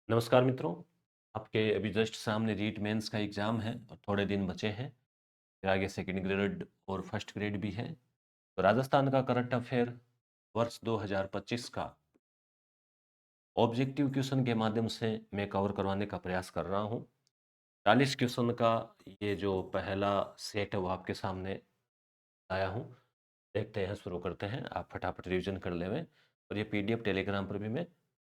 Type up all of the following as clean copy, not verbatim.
नमस्कार मित्रों। आपके अभी जस्ट सामने रीट मेंस का एग्ज़ाम है और थोड़े दिन बचे हैं। फिर आगे सेकंड ग्रेड और फर्स्ट ग्रेड भी है। तो राजस्थान का करंट अफेयर वर्ष 2025 का ऑब्जेक्टिव क्वेश्चन के माध्यम से मैं कवर करवाने का प्रयास कर रहा हूँ। 40 क्वेश्चन का ये जो पहला सेट है वो आपके सामने लाया हूँ। देखते हैं, शुरू करते हैं। आप फटाफट रिवीजन कर लेवें और ये पीडीएफ टेलीग्राम पर भी मैं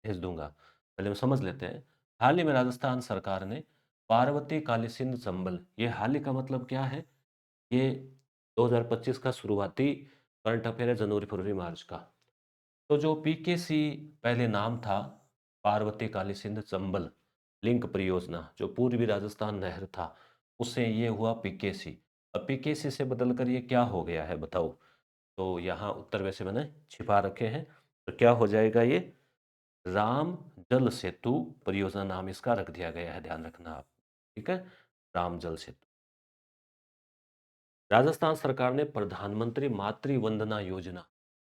भेज दूंगा। पहले हम समझ लेते हैं। हाल ही में राजस्थान सरकार ने पार्वती काली सिंध चंबल, ये हाल ही का मतलब क्या है? ये 2025 का शुरुआती करंट अफेयर है, जनवरी फरवरी मार्च का। तो जो पीकेसी पहले नाम था, पार्वती काली सिंध चंबल लिंक परियोजना, जो पूर्वी राजस्थान नहर था, उससे ये हुआ पीकेसी। अब पीकेसी से बदलकर ये क्या हो गया है बताओ? तो यहाँ उत्तर वैसे मैंने छिपा रखे हैं। तो क्या हो जाएगा ये? राम जल सेतु परियोजना नाम इसका रख दिया गया है, ध्यान रखना आप। ठीक है, राम जल सेतु। राजस्थान सरकार ने प्रधानमंत्री मातृ वंदना योजना,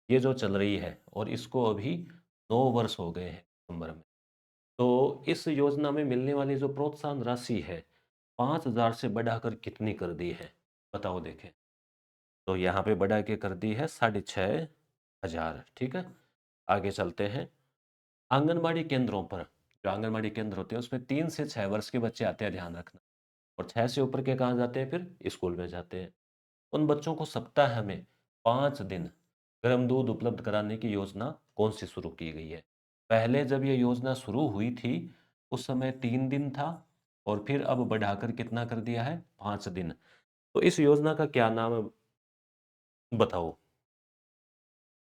ये जो चल रही है और इसको अभी 9 वर्ष हो गए हैं दिसंबर में। तो इस योजना में मिलने वाली जो प्रोत्साहन राशि है, 5,000 से बढ़ाकर कितनी कर दी है बताओ? देखें, तो यहाँ पे बढ़ा के कर दी है 6,500। ठीक है, आगे चलते हैं। आंगनबाड़ी केंद्रों पर, जो आंगनबाड़ी केंद्र होते हैं उसमें 3 से 6 वर्ष के बच्चे आते हैं, ध्यान रखना। और 6 से ऊपर के कहाँ जाते हैं? फिर स्कूल में जाते हैं। उन बच्चों को सप्ताह में 5 दिन गर्म दूध उपलब्ध कराने की योजना कौन सी शुरू की गई है? पहले जब ये योजना शुरू हुई थी उस समय 3 दिन था और फिर अब बढ़ाकर कितना कर दिया है? 5 दिन। तो इस योजना का क्या नाम है बताओ?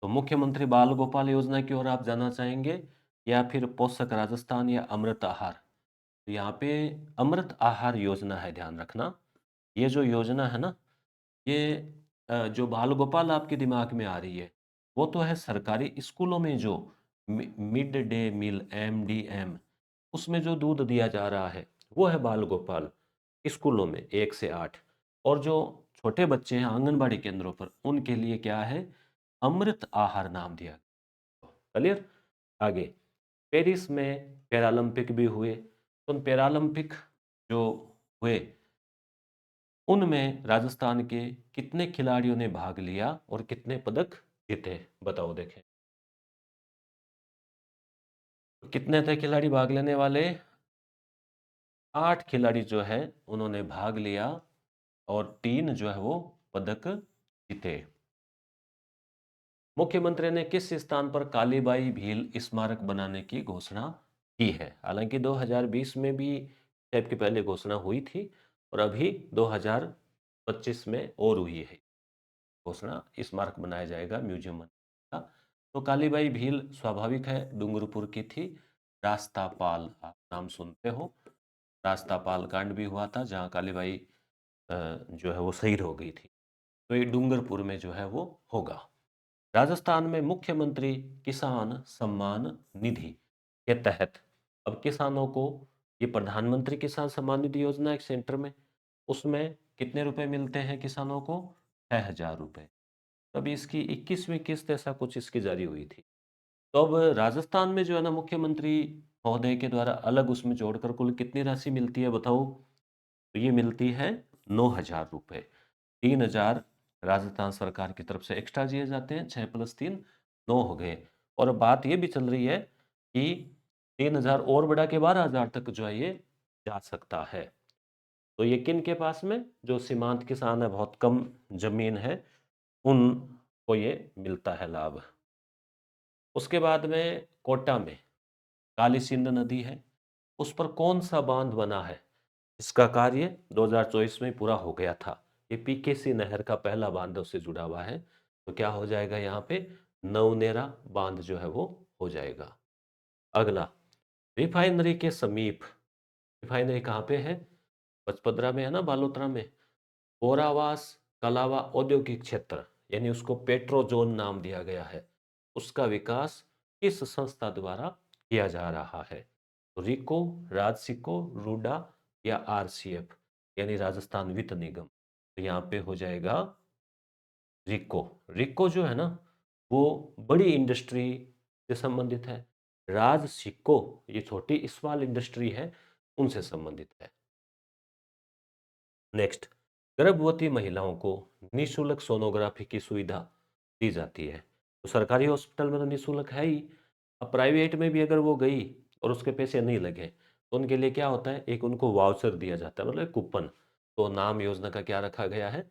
तो मुख्यमंत्री बाल गोपाल योजना की ओर आप जाना चाहेंगे या फिर पोषक राजस्थान या अमृत आहार? तो यहाँ पे अमृत आहार योजना है, ध्यान रखना। ये जो योजना है ना, ये जो बाल गोपाल आपके दिमाग में आ रही है, वो तो है सरकारी स्कूलों में जो मिड डे मील एमडीएम, उसमें जो दूध दिया जा रहा है वो है बाल गोपाल स्कूलों में 1 से 8। और जो छोटे बच्चे हैं आंगनबाड़ी केंद्रों पर, उनके लिए क्या है? अमृत आहार नाम दिया। क्लियर? आगे, पेरिस में पैरालंपिक भी हुए। तो उन पैरालंपिक जो हुए उनमें राजस्थान के कितने खिलाड़ियों ने भाग लिया और कितने पदक जीते बताओ? देखें, कितने थे खिलाड़ी भाग लेने वाले? 8 खिलाड़ी जो है उन्होंने भाग लिया और 3 जो है वो पदक जीते। मुख्यमंत्री ने किस स्थान पर कालीबाई भील स्मारक बनाने की घोषणा की है? हालांकि 2020 में भी टाइप की पहले घोषणा हुई थी और अभी 2025 में और हुई है घोषणा, स्मारक बनाया जाएगा, म्यूजियम बनेगा। तो कालीबाई भील स्वाभाविक है डूंगरपुर की थी। रास्तापाल आप नाम सुनते हो, रास्तापाल कांड भी हुआ था जहाँ कालीबाई जो है वो शहीद हो गई थी। तो ये डूंगरपुर में जो है वो होगा। राजस्थान में मुख्यमंत्री किसान सम्मान निधि के तहत अब किसानों को, ये प्रधानमंत्री किसान सम्मान निधि योजना एक सेंटर में, उसमें कितने रुपए मिलते हैं किसानों को? 6,000 रुपए। तब इसकी 21वीं किस्त ऐसा कुछ इसकी जारी हुई थी। तो अब राजस्थान में जो है ना, मुख्यमंत्री महोदय के द्वारा अलग उसमें जोड़कर कुल कितनी राशि मिलती है बताओ? तो ये मिलती है 9,000 रुपये। 3,000 राजस्थान सरकार की तरफ से एक्स्ट्रा दिए जाते हैं, 6 + 3 9 हो गए। और अब बात ये भी चल रही है कि 3,000 और बढ़ा के 12,000 तक जो है ये जा सकता है। तो ये किन के पास में? जो सीमांत किसान है, बहुत कम जमीन है, उनको ये मिलता है लाभ। उसके बाद में कोटा में काली सिंध नदी है, उस पर कौन सा बांध बना है? इसका कार्य 2024 में पूरा हो गया था। ये पीकेसी नहर का पहला बांध उससे जुड़ा हुआ है। तो क्या हो जाएगा यहाँ पे? नवनेरा बांध जो है वो हो जाएगा। अगला, रिफाइनरी के समीप, रिफाइनरी कहाँ पे है? पचपदरा में है ना, बालोतरा में। बोरावास कलावा औद्योगिक क्षेत्र, यानी उसको पेट्रो जोन नाम दिया गया है, उसका विकास किस संस्था द्वारा किया जा रहा है? तो रिको, राजसिको, रूडा या आरसीएफ, यानी राजस्थान वित्त निगम। तो यहाँ पे हो जाएगा रिको। रिको जो है ना, वो बड़ी इंडस्ट्री से संबंधित है। राज सिक्को, ये छोटी स्मॉल इंडस्ट्री है, उनसे संबंधित है। नेक्स्ट, गर्भवती महिलाओं को निःशुल्क सोनोग्राफी की सुविधा दी जाती है। तो सरकारी हॉस्पिटल में तो निःशुल्क है ही, अब प्राइवेट में भी अगर वो गई और उसके पैसे नहीं लगे तो उनके लिए क्या होता है, एक उनको वाउचर दिया जाता है, मतलब एक कूपन। तो नाम योजना का क्या रखा गया है,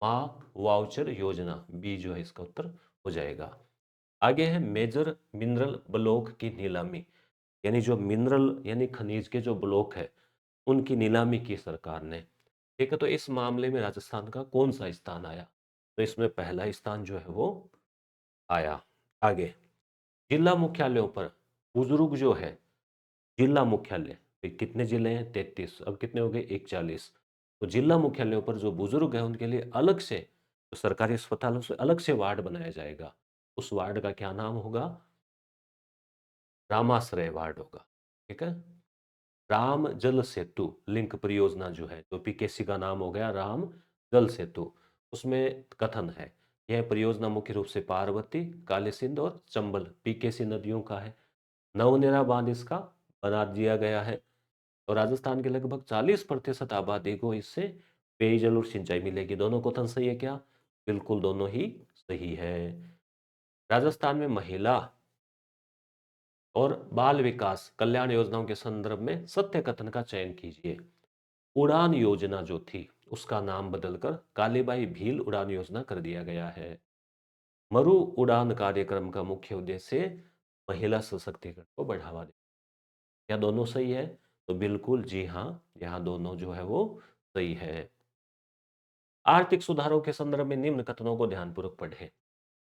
माँ वाउचर योजना, बी जो है इसका उत्तर हो जाएगा। आगे है मेजर मिनरल ब्लॉक की नीलामी, यानी जो मिनरल यानी खनिज के जो ब्लॉक है उनकी नीलामी की सरकार ने। ठीक है, तो इस मामले में राजस्थान का कौन सा स्थान आया, तो इसमें पहला स्थान जो है वो आया। आगे, जिला मुख्यालयों पर बुजुर्ग जो है, जिला मुख्यालय, तो कितने जिले हैं, 33, अब कितने हो गए, 41। तो जिला मुख्यालयों पर जो बुजुर्ग है उनके लिए अलग से, तो सरकारी अस्पतालों से अलग से वार्ड बनाया जाएगा। उस वार्ड का क्या नाम होगा, रामाश्रय वार्ड होगा। ठीक है, राम जल सेतु लिंक परियोजना जो है, तो पीकेसी का नाम हो गया राम जल सेतु। उसमें कथन है, यह परियोजना मुख्य रूप से पार्वती, काली सिंध और चंबल पीकेसी नदियों का है। नवनिरा बांध इसका बना दिया गया है। और राजस्थान के लगभग 40% आबादी को इससे पेयजल और सिंचाई मिलेगी। दोनों कथन सही है क्या, बिल्कुल दोनों ही सही है। राजस्थान में महिला और बाल विकास कल्याण योजनाओं के संदर्भ में सत्य कथन का चयन कीजिए। उड़ान योजना जो थी उसका नाम बदलकर कालीबाई भील उड़ान योजना कर दिया गया है। मरु उड़ान कार्यक्रम का मुख्य उद्देश्य महिला सशक्तिकरण को बढ़ावा देना। क्या दोनों सही है, तो बिल्कुल जी हाँ, यहाँ दोनों जो है वो सही है। आर्थिक सुधारों के संदर्भ में निम्न कथनों को ध्यानपूर्वक पढ़ें।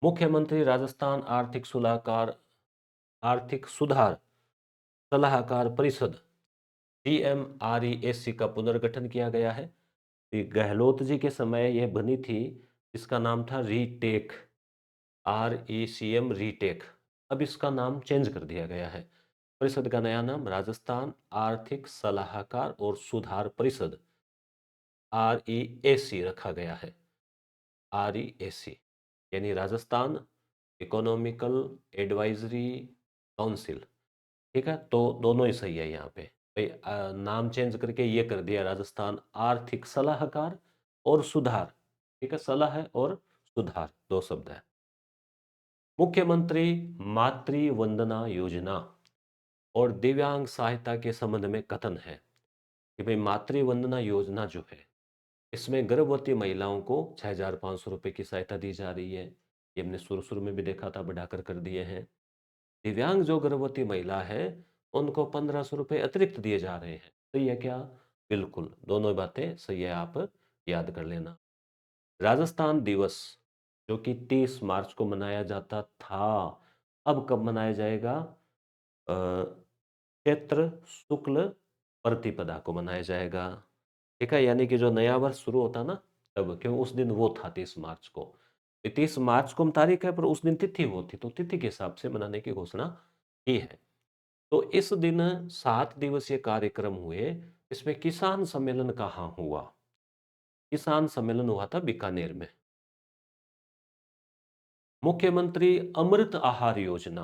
मुख्यमंत्री राजस्थान आर्थिक सुधार सलाहकार परिषद CMRESC का पुनर्गठन किया गया है। ये गहलोत जी के समय यह बनी थी, इसका नाम था रीटेक, RECM रीटेक। अब इसका नाम चेंज कर दिया गया है। परिषद का नया नाम राजस्थान आर्थिक सलाहकार और सुधार परिषद REAC रखा गया है। REAC यानी राजस्थान इकोनॉमिकल एडवाइजरी काउंसिल। ठीक है, तो दोनों ही सही है यहाँ पे भाई। नाम चेंज करके ये कर दिया राजस्थान आर्थिक सलाहकार और सुधार। ठीक है, सलाह है और सुधार दो शब्द है। मुख्यमंत्री मातृ वंदना योजना और दिव्यांग सहायता के संबंध में कथन है कि भाई मातृ वंदना योजना जो है इसमें गर्भवती महिलाओं को 6,500 रुपये की सहायता दी जा रही है। ये हमने शुरू शुरू में भी देखा था, बढ़ाकर कर दिए हैं। दिव्यांग जो गर्भवती महिला है उनको 1,500 रुपये अतिरिक्त दिए जा रहे हैं। सही है क्या, बिल्कुल दोनों बातें सही है, आप याद कर लेना। राजस्थान दिवस जो कि 30 मार्च को मनाया जाता था, अब कब मनाया जाएगा, अ, चैत्र शुक्ल प्रतिपदा को मनाया जाएगा। ठीक है, यानी कि जो नया वर्ष शुरू होता ना तब, क्यों उस दिन वो था 30 मार्च को। 30 मार्च को तारीख है पर उस दिन तिथि वो थी, तो तिथि के हिसाब से मनाने की घोषणा की है। तो इस दिन 7 दिवसीय कार्यक्रम हुए। इसमें किसान सम्मेलन कहाँ हुआ, किसान सम्मेलन हुआ था बीकानेर में। मुख्यमंत्री अमृत आहार योजना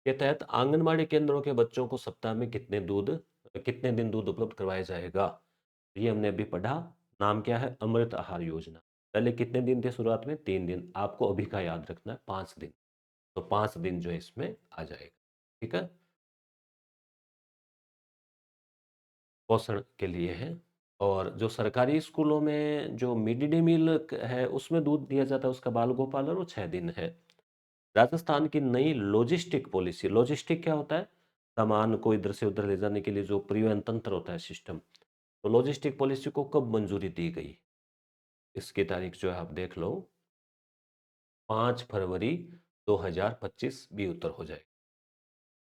के तहत आंगनबाड़ी केंद्रों के बच्चों को सप्ताह में कितने दिन दूध उपलब्ध करवाया जाएगा, ये हमने अभी पढ़ा। नाम क्या है, अमृत आहार योजना। पहले कितने दिन थे शुरुआत में, 3 दिन, आपको अभी का याद रखना है 5 दिन। तो 5 दिन जो है इसमें आ जाएगा। ठीक है, पोषण के लिए है। और जो सरकारी स्कूलों में जो मिड डे मील है उसमें दूध दिया जाता है, उसका बाल गोपाल और वो 6 दिन है। राजस्थान की नई लॉजिस्टिक पॉलिसी, लॉजिस्टिक क्या होता है, सामान को इधर से उधर ले जाने के लिए जो परिवहन तंत्र होता है, सिस्टम। तो लॉजिस्टिक पॉलिसी को कब मंजूरी दी गई, इसकी तारीख जो है आप देख लो, 5 फरवरी 2025 भी उत्तर हो जाएगा।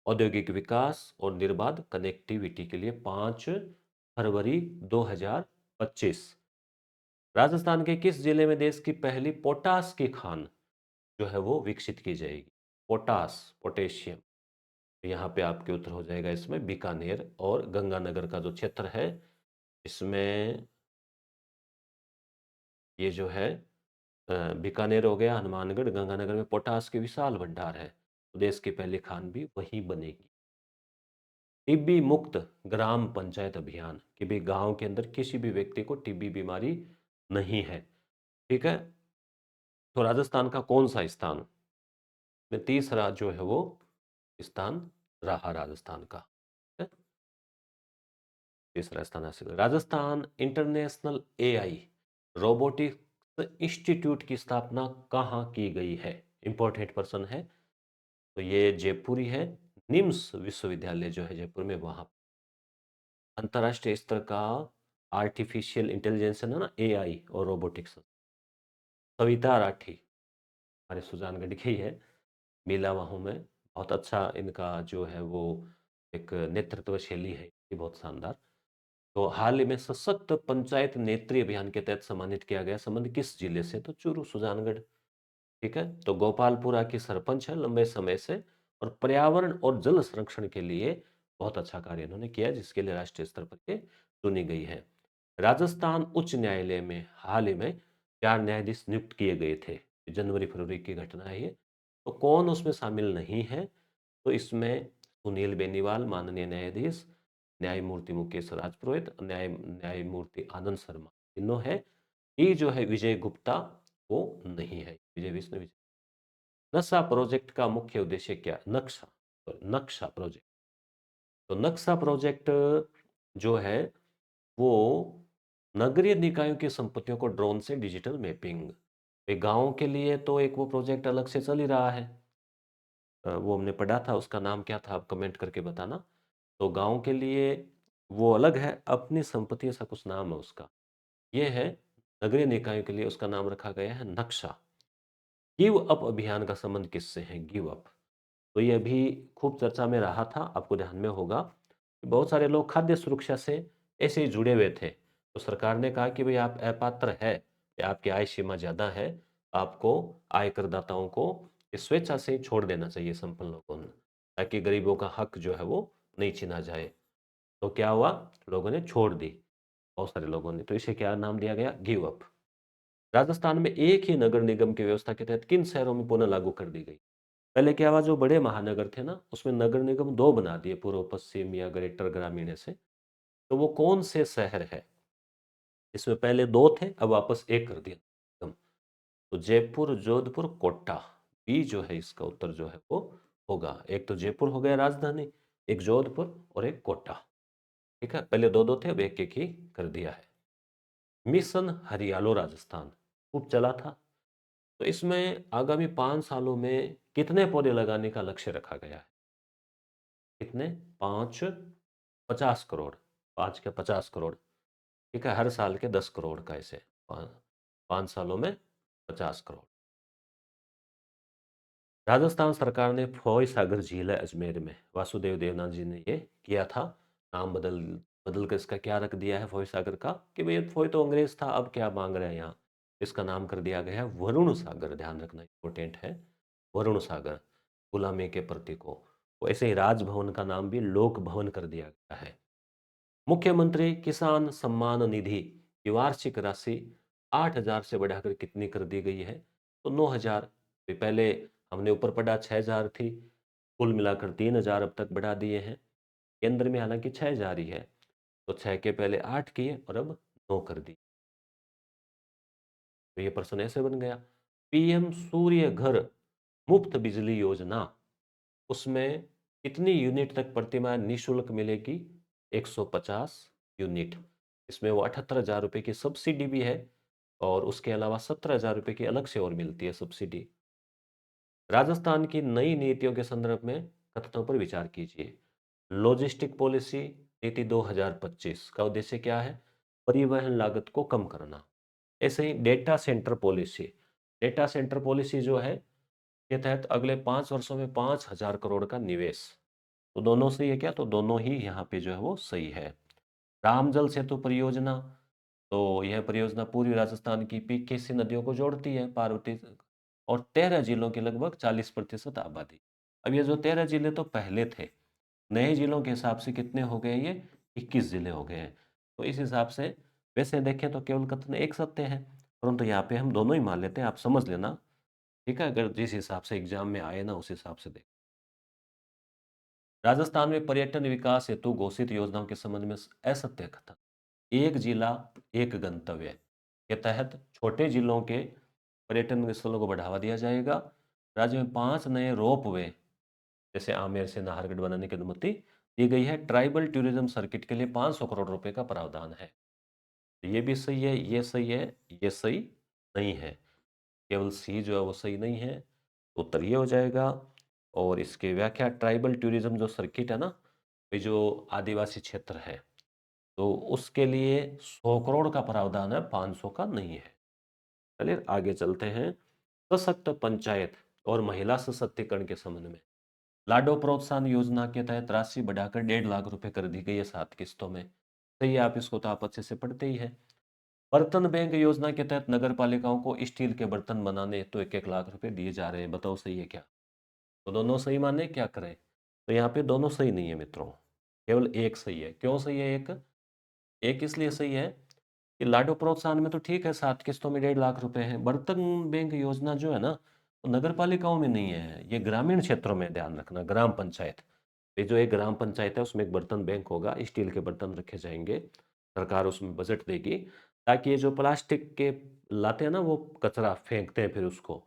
औद्योगिक विकास और निर्बाध कनेक्टिविटी के लिए 5 फरवरी 2025। राजस्थान के किस जिले में देश की पहली पोटास की खान जो है वो विकसित की जाएगी, पोटास पोटेशियम। तो यहाँ पे आपके उत्तर हो जाएगा इसमें बीकानेर और गंगानगर का जो क्षेत्र है, इसमें ये जो है बीकानेर हो गया, हनुमानगढ़, गंगानगर में पोटास के विशाल भंडार है। तो देश की पहली खान भी वहीं बनेगी। टीबी मुक्त ग्राम पंचायत अभियान कि भाई गांव के अंदर किसी भी व्यक्ति को टीबी बीमारी नहीं है। ठीक है। तो राजस्थान का कौन सा स्थान में तीसरा जो है वो स्थान रहा राजस्थान का। ठीक है? तीसरा स्थान हासिल Rajasthan international AI robotics institute की स्थापना कहाँ की गई है। इंपॉर्टेंट पर्सन है। तो ये जयपुर ही है। निम्स विश्वविद्यालय जो है जयपुर में वहां अंतर्राष्ट्रीय स्तर का आर्टिफिशियल इंटेलिजेंस है ना एआई और रोबोटिक्स। सविता राठी हमारे सुजानगढ़ की है। मीला वाहू में बहुत अच्छा इनका जो है वो एक नेतृत्व शैली है ये बहुत शानदार। तो हाल ही में सशक्त पंचायत नेत्री अभियान के तहत सम्मानित किया गया संबंध किस जिले से। तो चूरू सुजानगढ़। ठीक है। तो गोपालपुरा की सरपंच है लंबे समय से और पर्यावरण और जल संरक्षण के लिए बहुत अच्छा कार्य इन्होंने किया जिसके लिए राष्ट्रीय स्तर पर ये चुनी गई है। राजस्थान उच्च न्यायालय में हाल ही में 4 न्यायाधीश नियुक्त किए गए थे। जनवरी फरवरी की घटना है ये। तो कौन उसमें शामिल नहीं है। तो इसमें सुनील बेनीवाल माननीय न्यायाधीश, न्यायमूर्ति मुकेश राजपुरोहित, न्यायमूर्ति आनंद शर्मा तीनों है। ये जो है विजय गुप्ता वो नहीं है। विजय विष्णु विजय। नक्शा प्रोजेक्ट का मुख्य उद्देश्य क्या। नक्शा प्रोजेक्ट। तो नक्शा प्रोजेक्ट जो है वो नगरीय निकायों की संपत्तियों को ड्रोन से डिजिटल मैपिंग। एक गांव के लिए तो एक वो प्रोजेक्ट अलग से चल ही रहा है। वो हमने पढ़ा था उसका नाम क्या था आप कमेंट करके बताना। तो गांव के लिए वो अलग है अपनी संपत्ति ऐसा कुछ नाम है उसका। ये है नगरीय निकायों के लिए उसका नाम रखा गया है नक्शा। गिव अप अभियान का संबंध किससे है। Give up. तो ये अभी खूब चर्चा में रहा था आपको ध्यान में होगा कि बहुत सारे लोग खाद्य सुरक्षा से ऐसे ही जुड़े हुए थे। तो सरकार ने कहा कि भाई आप अपात्र है या आपकी आय सीमा ज़्यादा है आपको आय करदाताओं को इस स्वेच्छा से ही छोड़ देना चाहिए संपन्न लोगों ने ताकि गरीबों का हक जो है वो नहीं छीना जाए। तो क्या हुआ लोगों ने छोड़ दी बहुत सारे लोगों ने। तो इसे क्या नाम दिया गया गिव अप। राजस्थान में एक ही नगर निगम की व्यवस्था के तहत किन शहरों में पुनः लागू कर दी गई। पहले क्या हुआ जो बड़े महानगर थे ना उसमें नगर निगम दो बना दिए पूर्व पश्चिम या ग्रेटर ग्रामीण से। तो वो कौन से शहर है। इसमें पहले दो थे अब वापस एक कर दिया निगम। तो जयपुर जोधपुर कोटा। बी जो है इसका उत्तर जो है वो होगा। एक तो जयपुर हो गया राजधानी एक जोधपुर और एक कोटा। ठीक है पहले दो दो थे अब एक एक ही कर दिया है। मिशन हरियालो राजस्थान खूब चला था। तो इसमें आगामी 5 सालों में कितने पौधे लगाने का लक्ष्य रखा गया है। कितने। 50 करोड़। 5 के 50 करोड़। ठीक है हर साल के 10 करोड़ का ऐसे 5 सालों में 50 करोड़। राजस्थान सरकार ने फॉय सागर झील है अजमेर में वासुदेव देवनाथ जी ने ये किया था। नाम बदल बदल कर इसका क्या रख दिया है फॉय सागर का कि भाई फॉय तो अंग्रेज था अब क्या मांग रहे हैं यहाँ। इसका नाम कर दिया गया है वरुण सागर। ध्यान रखना इंपॉर्टेंट है। वरुण सागर गुलामी के प्रतीक हो। वैसे ही राजभवन का नाम भी लोक भवन कर दिया गया है। मुख्यमंत्री किसान सम्मान निधि की वार्षिक राशि 8,000 से बढ़ाकर कितनी कर दी गई है। तो 9,000। पहले हमने ऊपर पढ़ा 6,000 थी कुल मिलाकर 3,000 अब तक बढ़ा दिए हैं। केंद्र में हालांकि 6,000 ही है। तो 6 के पहले 8 किए और अब 9 कर दी। तो ये प्रश्न ऐसे बन गया। पीएम सूर्य घर मुफ्त बिजली योजना उसमें कितनी यूनिट तक प्रतिमाह निःशुल्क मिलेगी। 150 यूनिट। इसमें वो 78,000 रुपये की सब्सिडी भी है और उसके अलावा 17,000 रुपये की अलग से और मिलती है सब्सिडी। राजस्थान की नई नीतियों के संदर्भ में कथनों पर विचार कीजिए। लॉजिस्टिक पॉलिसी नीति 2025 का उद्देश्य क्या है। परिवहन लागत को कम करना। ऐसे ही data centre policy. Data centre policy जो है के तहत अगले 5 वर्षों में 5,000 करोड़ का निवेश। तो दोनों सही है क्या। तो दोनों ही यहाँ पे जो है वो सही है। रामजल सेतु परियोजना। तो यह परियोजना पूर्वी राजस्थान की 21 नदियों को जोड़ती है पार्वती और 13 जिलों की लगभग 40% आबादी। अब ये जो 13 जिले तो पहले थे नए जिलों के हिसाब से कितने हो गए ये 21 जिले हो गए हैं। तो इस हिसाब से वैसे देखें तो केवल कथन एक सत्य है परंतु यहाँ पे हम दोनों ही मान लेते हैं आप समझ लेना। ठीक है अगर जिस हिसाब से एग्जाम में आए ना उस हिसाब से देख। राजस्थान में पर्यटन विकास हेतु घोषित योजनाओं के संबंध में असत्य कथन। एक जिला एक गंतव्य के तहत छोटे जिलों के पर्यटन स्थलों को बढ़ावा दिया जाएगा। राज्य में 5 नए रोपवे जैसे आमेर से नाहरगढ़ बनाने की अनुमति दी गई है। ट्राइबल टूरिज्म सर्किट के लिए 500 करोड़ रुपए का प्रावधान है। तो ये भी सही है, ये सही है, ये सही नहीं है। केवल सी जो है वो सही नहीं है। तो उत्तर ये हो जाएगा। और इसकी व्याख्या, ट्राइबल टूरिज्म जो सर्किट है ना, ये जो आदिवासी क्षेत्र है, तो उसके लिए 100 करोड़ का प्रावधान है, 500 का नहीं है। चलिए आगे चलते हैं। सशक्त पंचायत और महिला सशक्तिकरण के संबंध में लाडो प्रोत्साहन योजना के तहत राशि बढ़ाकर 1.5 लाख रुपए कर दी गई है 7 किस्तों में। सही है, आप इसको तो आप अच्छे से पढ़ते ही है। बर्तन बैंक योजना के तहत नगर पालिकाओं को स्टील के बर्तन बनाने तो 1-1 लाख रुपए दिए जा रहे हैं। बताओ सही है क्या? तो दोनों सही माने क्या करें? तो यहाँ पे दोनों सही नहीं है मित्रों, केवल एक सही है। क्यों सही है एक? एक इसलिए सही है कि लाडो प्रोत्साहन में तो ठीक है 7 किस्तों में 1.5 लाख रुपए हैं। बर्तन बैंक योजना जो है ना, वो नगर पालिकाओं में नहीं है, ये ग्रामीण क्षेत्रों में, ध्यान रखना, ग्राम पंचायत। ये जो एक ग्राम पंचायत है उसमें एक बर्तन बैंक होगा, स्टील के बर्तन रखे जाएंगे, सरकार उसमें बजट देगी ताकि ये जो प्लास्टिक के लाते हैं ना, वो कचरा फेंकते हैं फिर उसको,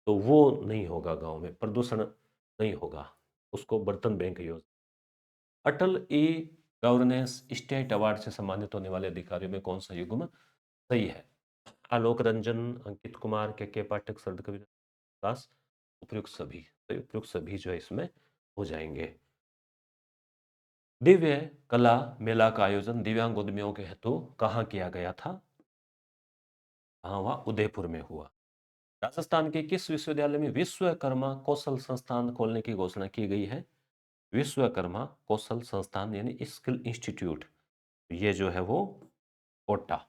तो वो नहीं होगा, गांव में प्रदूषण नहीं होगा, उसको बर्तन बैंक योजना। अटल ई गवर्नेंस स्टेट अवार्ड से सम्मानित होने वाले अधिकारियों में कौन सा युग्म सही है? आलोक रंजन, अंकित कुमार, के पाठक, शरद कवि दास, उपयुक्त सभी। तो उपयुक्त सभी जो है इसमें हो जाएंगे। दिव्य कला मेला का आयोजन दिव्यांग उद्यमियों के हेतु कहाँ किया गया था? हाँ, वह उदयपुर में हुआ। राजस्थान के किस विश्वविद्यालय में विश्वकर्मा कौशल संस्थान खोलने की घोषणा की गई है? विश्वकर्मा कौशल संस्थान यानी स्किल इंस्टीट्यूट, ये जो है वो कोटा।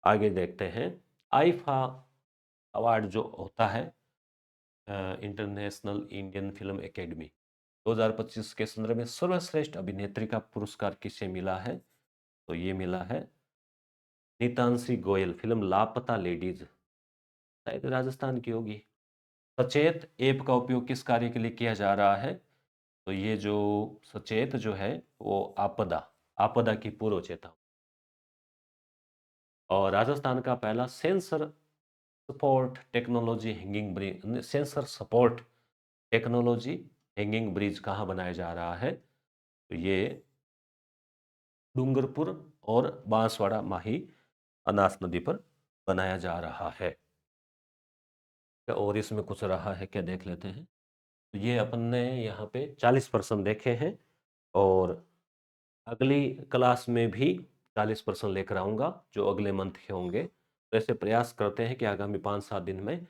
आगे देखते हैं। आईफा अवार्ड जो होता है, इंटरनेशनल इंडियन फिल्म एकेडमी, 2025 के संदर्भ में सर्वश्रेष्ठ अभिनेत्री का पुरस्कार किसे मिला है? तो ये मिला है नीतांशी गोयल, फिल्म लापता लेडीज, शायद राजस्थान की होगी। सचेत ऐप का उपयोग किस कार्य के लिए किया जा रहा है? तो ये जो सचेत जो है वो आपदा आपदा की पूर्व चेतावनी। और राजस्थान का पहला sensor support technology hanging bridge, sensor support technology hanging bridge कहाँ बनाया जा रहा है? तो ये डूंगरपुर और बांसवाड़ा माही अनास नदी पर बनाया जा रहा है। और इसमें कुछ रहा है क्या, देख लेते हैं। तो ये अपन ने यहाँ पे 40% देखे हैं, और अगली क्लास में भी 40% लेकर आऊँगा जो अगले मंथ के होंगे। तो ऐसे प्रयास करते हैं कि आगामी 5-7 दिन में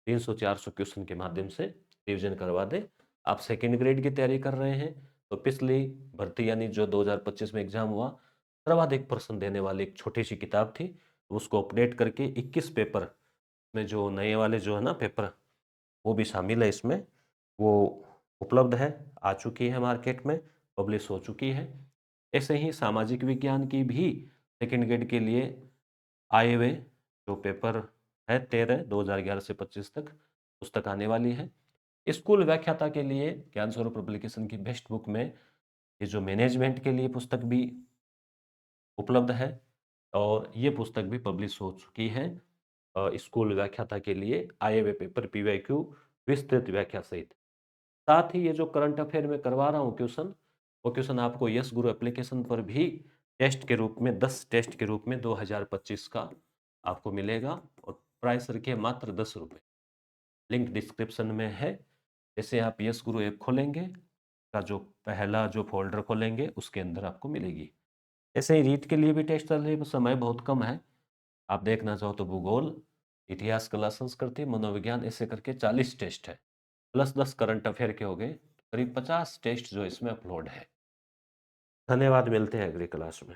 300-400 क्वेश्चन के माध्यम से रिविजन करवा दें। आप सेकेंड ग्रेड की तैयारी कर रहे हैं तो पिछली भर्ती यानी जो 2025 में एग्जाम हुआ, सर्वाधिक प्रश्न देने वाली एक छोटी सी किताब थी, उसको अपडेट करके 21 पेपर में जो नए वाले जो है ना पेपर, वो भी शामिल है इसमें, वो उपलब्ध है, आ चुकी है मार्केट में, पब्लिश हो चुकी है। ऐसे ही सामाजिक विज्ञान की भी सेकेंड ग्रेड के लिए आए हुए जो पेपर है 13 2011 से 25 तक पुस्तक आने वाली है। स्कूल व्याख्याता के लिए ज्ञान स्वरूप पब्लिकेशन की बेस्ट बुक में ये जो मैनेजमेंट के लिए पुस्तक भी उपलब्ध है, और ये पुस्तक भी पब्लिश हो चुकी है स्कूल व्याख्याता के लिए आए हुए पेपर पीवाईक्यू विस्तृत व्याख्या सहित। साथ ही ये जो करंट अफेयर में करवा रहा हूँ क्वेश्चन, वो क्वेश्चन आपको यस गुरु एप्लीकेशन पर भी टेस्ट के रूप में 10 टेस्ट के रूप में 2025 का आपको मिलेगा, और प्राइस रखिए मात्र 10 रुपये। लिंक डिस्क्रिप्शन में है। जैसे आप यस गुरु ऐप खोलेंगे का जो पहला जो फोल्डर खोलेंगे उसके अंदर आपको मिलेगी। ऐसे ही रीट के लिए भी टेस्ट चल रही है, समय बहुत कम है। आप देखना चाहो तो भूगोल, इतिहास, कला, संस्कृति, मनोविज्ञान, ऐसे करके 40 टेस्ट है, प्लस 10 करंट अफेयर के हो गए, करीब 50 टेस्ट जो इसमें अपलोड है। धन्यवाद, मिलते हैं अगली क्लास में।